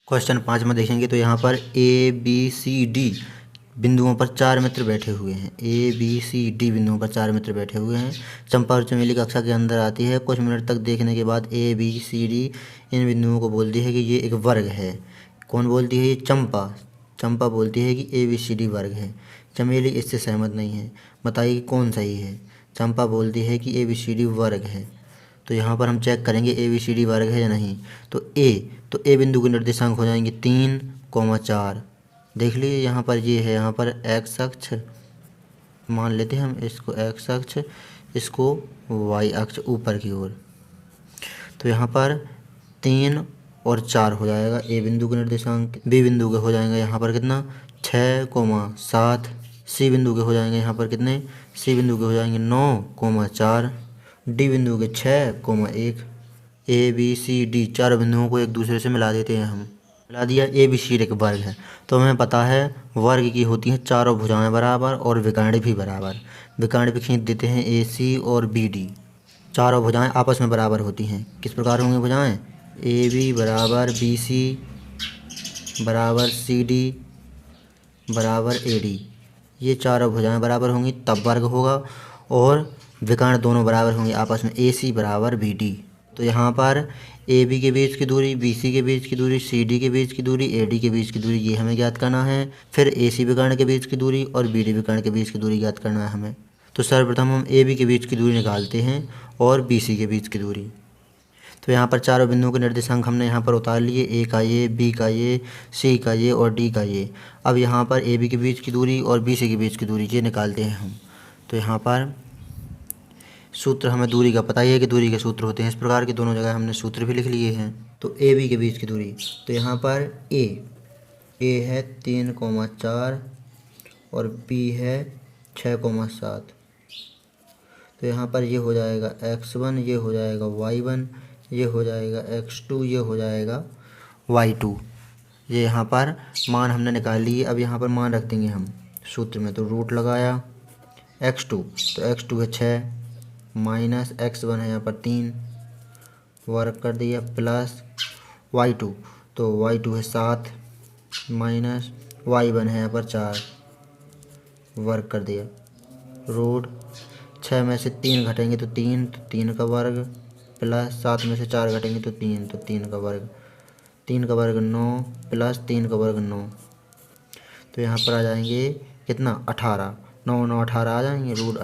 Question 5 में देखेंगे तो यहाँ पर ए बी सी डी बिंदुओं पर 4 मित्र बैठे हुए हैं। ए बी सी डी बिंदुओं पर 4 मित्र बैठे हुए हैं। चंपा और चमेली कक्षा के अंदर आती है। कुछ मिनट तक देखने के बाद ए बी सी डी इन बिंदुओं को बोलती है कि ये एक वर्ग है। कौन बोलती है? ये चंपा। चंपा बोलती है कि ए बी सी डी वर्ग है। चमेली इससे सहमत नहीं है। बताइए कि कौन सही है? चंपा बोलती है कि ए बी सी डी वर्ग है। तो यहाँ पर हम चेक करेंगे ए बी सी डी वर्ग है या नहीं। तो ए बिंदु के निर्देशांक हो जाएंगे 3, 4। देख लीजिए यहाँ पर ये है, यहाँ पर एक्स अक्ष मान लेते हैं हम इसको एक्स अक्ष, इसको वाई अक्ष ऊपर की ओर। तो यहाँ पर 3 और 4 हो जाएगा ए बिंदु के निर्देशांक। बी बिंदु के हो जाएंगे यहाँ पर कितना 6, 7। सी बिंदु के हो जाएंगे यहाँ पर कितने? सी बिंदु के हो जाएंगे 9, 4। डी बिंदु के 6, 1। ए बी सी डी चारों बिंदुओं को एक दूसरे से मिला देते हैं हम। मिला दिया, ए बी सी डी एक वर्ग है। तो हमें पता है वर्ग की होती हैं चारों भुजाएं बराबर और विकर्ण भी बराबर। विकर्ण भी खींच देते हैं ए सी और बी डी। चारों भुजाएं आपस में बराबर होती हैं। किस प्रकार होंगी भुजाएं? ए बी बराबर बी सी बराबर सी डी बराबर ए डी। ये चारों भुजाएं बराबर होंगी तब वर्ग होगा। और विकर्ण दोनों बराबर होंगे आपस में, ए सी बराबर बी डी। तो यहाँ पर ए बी के बीच की दूरी, बी सी के बीच की दूरी, सी डी के बीच की दूरी, ए डी के बीच की दूरी, ये हमें ज्ञात करना है। फिर ए सी विकर्ण के बीच की दूरी और बी डी विकर्ण के बीच की दूरी ज्ञात करना है हमें। तो सर्वप्रथम हम ए बी के बीच की दूरी निकालते हैं और बी सी के बीच की दूरी। तो यहाँ पर चारों बिंदुओं के निर्देशांक हमने यहाँ पर उतार लिए, ए का ये, बी का ये, सी का ये और डी का ये। अब यहाँ पर ए बी के बीच की दूरी और बी सी के बीच की दूरी ये निकालते हैं हम। तो यहाँ पर सूत्र हमें दूरी का पता ही है कि दूरी के सूत्र होते हैं इस प्रकार के, दोनों जगह हमने सूत्र भी लिख लिए हैं। तो ए बी के बीच की दूरी, तो यहाँ पर ए है 3, 4 और बी है 6, 7। तो यहाँ पर ये हो जाएगा x1, ये हो जाएगा y1, ये हो जाएगा x2, ये हो जाएगा y2। ये यहाँ पर मान हमने निकाल लिए। अब यहाँ पर मान रख देंगे हम सूत्र में। तो रूट लगाया x2, तो x2 है 6 माइनस x1 है यहाँ पर 3 वर्क कर दिया प्लस y2, तो y2 है 7 माइनस y1 है यहाँ पर 4 वर्क कर दिया। रूट 6 में से 3 घटेंगे तो 3, तो 3 का वर्ग प्लस 7 में से 4 घटेंगे तो 3, तो 3 का वर्ग। 3 का वर्ग 9 प्लस 3 का वर्ग 9। तो यहाँ पर आ जाएंगे कितना 18, 9, 9, 18 आ जाएंगे। रूट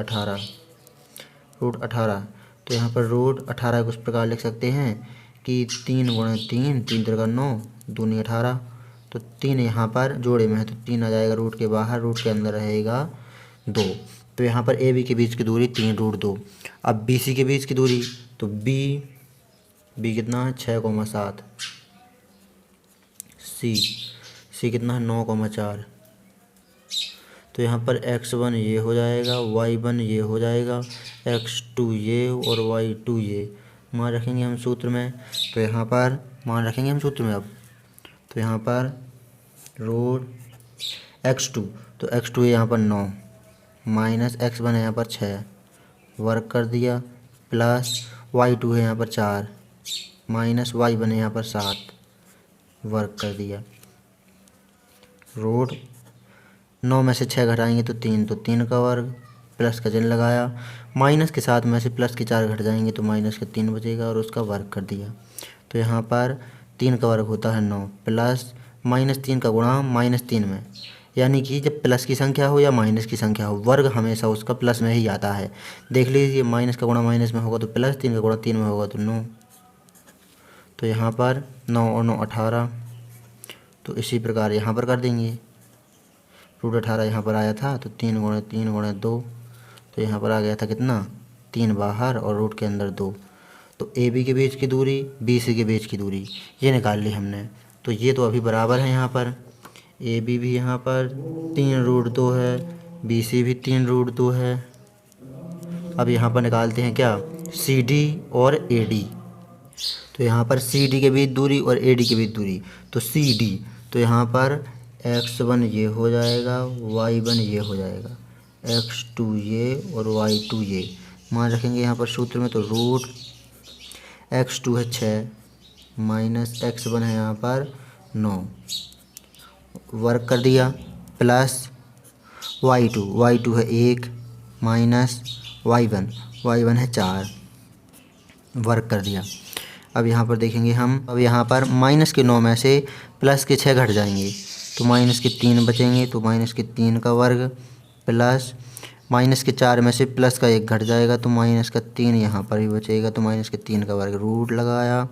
18। तो यहाँ पर रूट 18 को इस प्रकार लिख सकते हैं कि 3 गुणे 3, 3 3 9, दूनी 18। तो 3 यहाँ पर जोड़े में है तो 3 आ जाएगा रूट के बाहर, रूट के अंदर रहेगा 2। तो यहाँ पर ए बी के बीच की दूरी 3√2। अब बी सी के बीच की दूरी, तो बी कितना है 6, 7। सी कितना है 9, 4। तो यहाँ पर x1 ये हो जाएगा, y1 ये हो जाएगा, x2 ये और y2 ये। मान रखेंगे हम सूत्र में। तो यहाँ पर मान रखेंगे हम सूत्र में। अब तो यहाँ पर रूट x2, तो x2 यहाँ पर 9 माइनस x1 है यहाँ पर 6 वर्क कर दिया प्लस y2 है यहाँ पर 4 माइनस y1 है यहाँ पर 7 वर्क कर दिया। रूट 9 में से 6 घटाएंगे तो 3, तो 3 का वर्ग प्लस का चिन्ह लगाया। माइनस के 7 में से प्लस के 4 घट जाएंगे तो माइनस का 3 बचेगा और उसका वर्ग कर दिया। तो यहाँ पर 3 का वर्ग होता है 9 प्लस -3 का गुणा -3 में, यानी कि जब प्लस की संख्या हो या माइनस की संख्या हो, वर्ग हमेशा उसका प्लस में ही आता है। देख लीजिए, माइनस का गुणा माइनस में होगा तो प्लस, 3 का गुणा 3 में होगा तो 9। तो यहाँ पर 9 और 9 18। तो इसी प्रकार यहाँ पर कर देंगे। रूट 18 यहाँ पर आया था तो 3 गुणे 3 गुणे 2, तो यहाँ पर आ गया था कितना 3 बाहर और रूट के अंदर 2। तो ए बी के बीच की दूरी, बी सी के बीच की दूरी ये निकाल ली हमने। तो ये तो अभी बराबर है। यहाँ पर ए बी भी यहाँ पर 3√2 है, बी सी भी 3√2 है। अब यहाँ पर निकालते हैं क्या सी डी और ए डी। तो यहाँ पर सी डी के बीच दूरी और ए डी के बीच दूरी, तो सी डी, तो यहाँ पर x1 ये हो जाएगा, y1 ये हो जाएगा, x2 ये और y2 ये। मान रखेंगे यहाँ पर सूत्र में। तो रूट x2 है 6 माइनस x1 है यहाँ पर 9 वर्क कर दिया प्लस y2 है 1 माइनस y1 है 4 वर्क कर दिया। अब यहाँ पर देखेंगे हम, अब यहाँ पर माइनस के 9 में से प्लस के 6 घट जाएंगे तो माइनस के 3 बचेंगे, तो माइनस के 3 का वर्ग प्लस माइनस के 4 में से प्लस का 1 घट जाएगा तो माइनस का 3 यहाँ पर भी बचेगा तो माइनस के 3 का वर्ग रूट लगाया।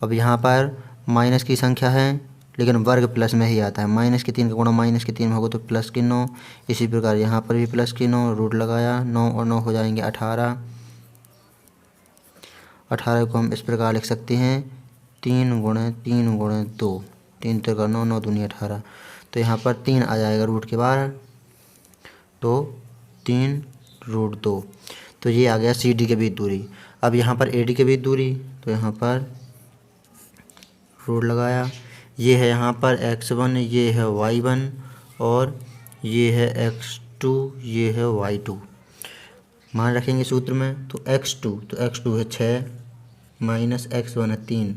अब यहाँ पर माइनस की संख्या है लेकिन वर्ग प्लस में ही आता है, माइनस के 3 का गुणा माइनस के 3 में होगा तो प्लस के 9। इसी प्रकार यहाँ पर भी प्लस के 9 रूट लगाया, 9 और 9 हो जाएंगे 18। 18 को हम इस प्रकार लिख सकते हैं 3 गुणे 2, 3 3 9, 9 दूनी 18। तो यहाँ पर 3 आ जाएगा रूट के बाहर, तो 3 रूट 2। तो ये आ गया सी डी के बीच दूरी। अब यहाँ पर ए डी के बीच दूरी, तो यहाँ पर रूट लगाया। ये है यहाँ पर x1, ये है y1 और ये है x2, ये है y2। मान रखेंगे सूत्र में, तो x2 है 6 माइनस x1 है 3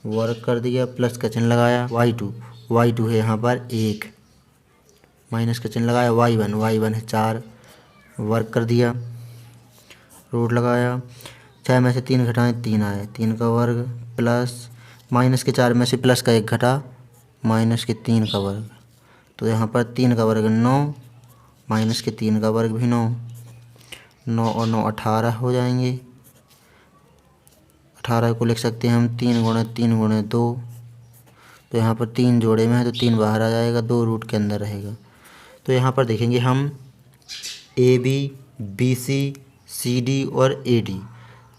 वर्क कर दिया, प्लस का चिन्ह लगाया। y2 है यहाँ पर 1 माइनस का चिन्ह लगाया। y1 है 4 वर्क कर दिया, रूट लगाया। 6 में से 3 घटाएं 3 आए, 3 का वर्ग प्लस माइनस के 4 में से प्लस का 1 घटा माइनस के 3 का वर्ग, तो यहाँ पर 3 का वर्ग 9 माइनस के 3 का वर्ग भी 9, 9 और 9 18 हो जाएंगे। 18 को लिख सकते हैं हम 3 गुणे 2, तो यहाँ पर 3 जोड़े में है तो 3 बाहर आ जाएगा, 2 रूट के अंदर रहेगा। तो यहाँ पर देखेंगे हम AB, BC, CD और AD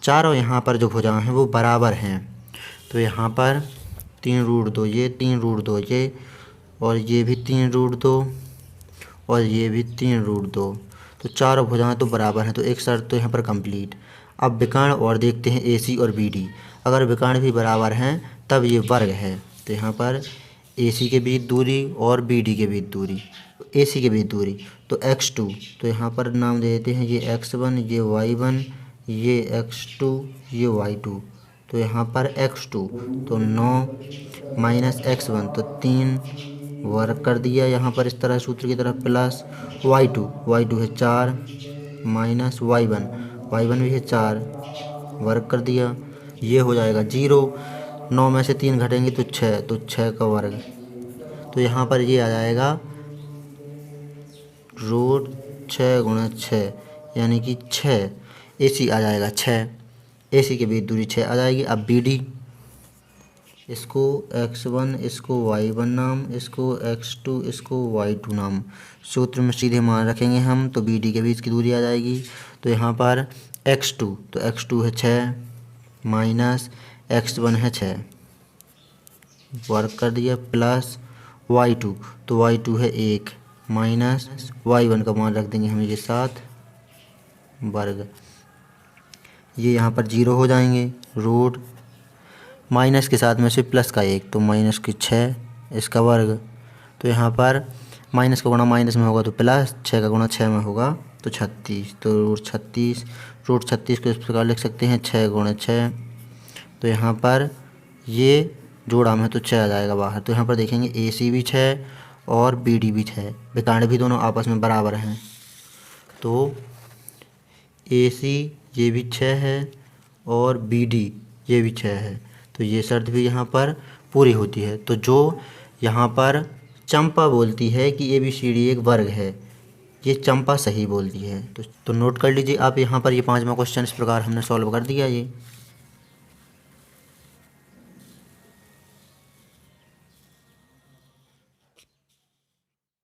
चारों यहाँ पर जो भुजाएं हैं वो बराबर हैं। तो यहाँ पर 3 रूट 2 ये, 3 रूट 2 ये, और ये भी 3 रूट 2 और ये भी 3 रूट 2, तो चारों भुजाएं तो बराबर हैं। तो एक शर्त तो यहाँ पर कंप्लीट। अब विकर्ण और देखते हैं AC और BD, अगर विकर्ण भी बराबर हैं तब ये वर्ग है। तो यहाँ पर AC के बीच दूरी और BD के बीच दूरी, AC के बीच दूरी तो x2, तो यहाँ पर नाम दे देते हैं ये x1, ये y1, ये x2, ये y2। तो यहाँ पर x2 तो 9 माइनस x1 तो 3 वर्क कर दिया। यहाँ पर इस तरह सूत्र की तरफ प्लस y2 है 4 माइनस y1 भी है 4 वर्क कर दिया। ये हो जाएगा 0, 9 में से 3 घटेंगे तो 6, तो 6 का वर्ग। तो यहाँ पर ये आ जाएगा रूट 6 गुणा 6 यानी कि 6। AC आ जाएगा 6, AC के बीच दूरी 6 आ जाएगी। अब BD, इसको x1, इसको y1 नाम, इसको x2, इसको y2 नाम। सूत्र में सीधे मान रखेंगे हम तो BD के बीच की दूरी आ जाएगी। तो यहाँ पर x2, तो x2 है 6 माइनस x1 है 6 वर्क कर दिया, प्लस y2, तो y2 है 1 माइनस y1 का मान रख देंगे हम ये 7 वर्ग। ये यहाँ पर 0 हो जाएंगे, रूट माइनस के साथ में से प्लस का 1 तो माइनस के 6 इसका वर्ग। तो यहाँ पर माइनस का गुणा माइनस में होगा तो प्लस, 6 का गुणा 6 में होगा तो 36, तो रूट 36 को इस प्रकार लिख सकते हैं 6 गुणे 6। तो यहाँ पर ये जोड़ा में तो 6 आ जाएगा बाहर। तो यहाँ पर देखेंगे AC भी 6 और BD भी 6, विकर्ण भी दोनों आपस में बराबर हैं। तो AC ये भी 6 है और BD ये भी 6 है, तो ये शर्त भी यहाँ पर पूरी होती है। तो जो यहाँ पर चंपा बोलती है कि ABCD एक वर्ग है, ये चंपा सही बोलती है। तो नोट कर लीजिए आप, यहाँ पर ये 5वां क्वेश्चन इस प्रकार हमने सॉल्व कर दिया ये।